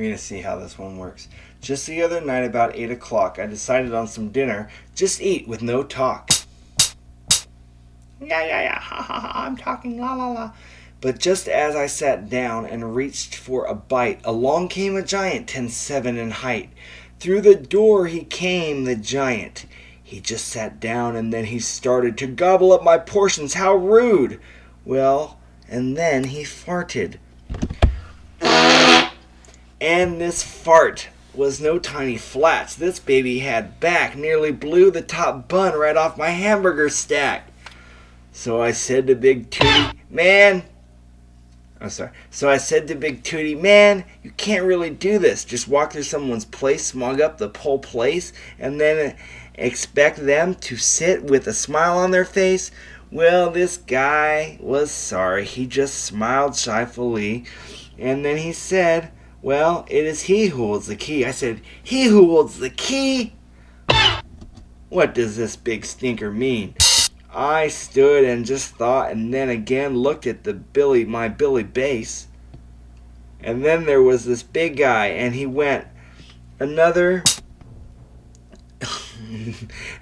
We're going to see how this one works. Just the other night about 8 o'clock, I decided on some dinner. Just eat with no talk. Yeah, ha ha ha, I'm talking la la la. But just as I sat down and reached for a bite, along came a giant 10'7" in height. Through the door he came, the giant. He just sat down and then he started to gobble up my portions. How rude! Well, and then he farted. And this fart was no tiny flats. This baby had back, nearly blew the top bun right off my hamburger stack. So I said to Big Tootie, man, you can't really do this. Just walk through someone's place, smog up the whole place, and then expect them to sit with a smile on their face. Well, this guy was sorry. He just smiled shyfully, and then he said, well, it is he who holds the key. I said, he who holds the key? What does this big stinker mean? I stood and just thought, and then again looked at my Billy bass. And then there was this big guy, and he went, another...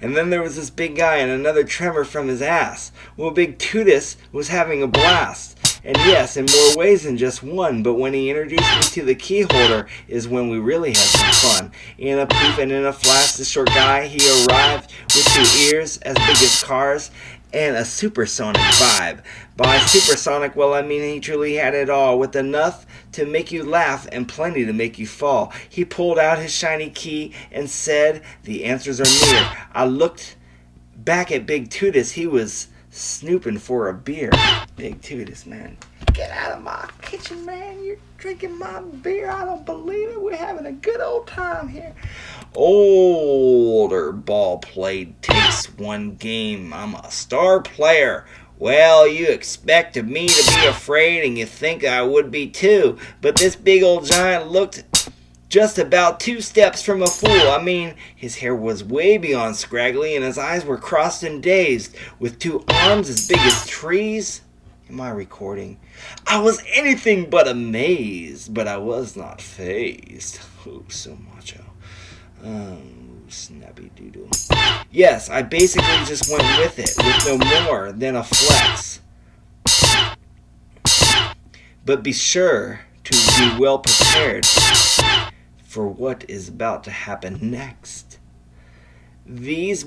and then there was this big guy and another tremor from his ass. Well, Big Tootis was having a blast. And yes, in more ways than just one, but when he introduced me to the key holder is when we really had some fun. In a poof and in a flash, the short guy, he arrived with 2 ears as big as cars and a supersonic vibe. By supersonic, well, I mean he truly had it all, with enough to make you laugh and plenty to make you fall. He pulled out his shiny key and said, the answers are near. I looked back at Big Tootis. He was snooping for a beer. Big Tootis, man. Get out of my kitchen, man. You're drinking my beer. I don't believe it. We're having a good old time here. Older ball played takes one game. I'm a star player. Well, you expected me to be afraid, and you think I would be too. But this big old giant looked just about 2 steps from a fool. I mean, his hair was way beyond scraggly, and his eyes were crossed and dazed, with 2 arms as big as trees. Am I recording? I was anything but amazed, but I was not fazed. Oh, so macho. Oh, snappy doodle. Yes, I basically just went with it, with no more than a flex. But be sure to be well prepared for what is about to happen next. These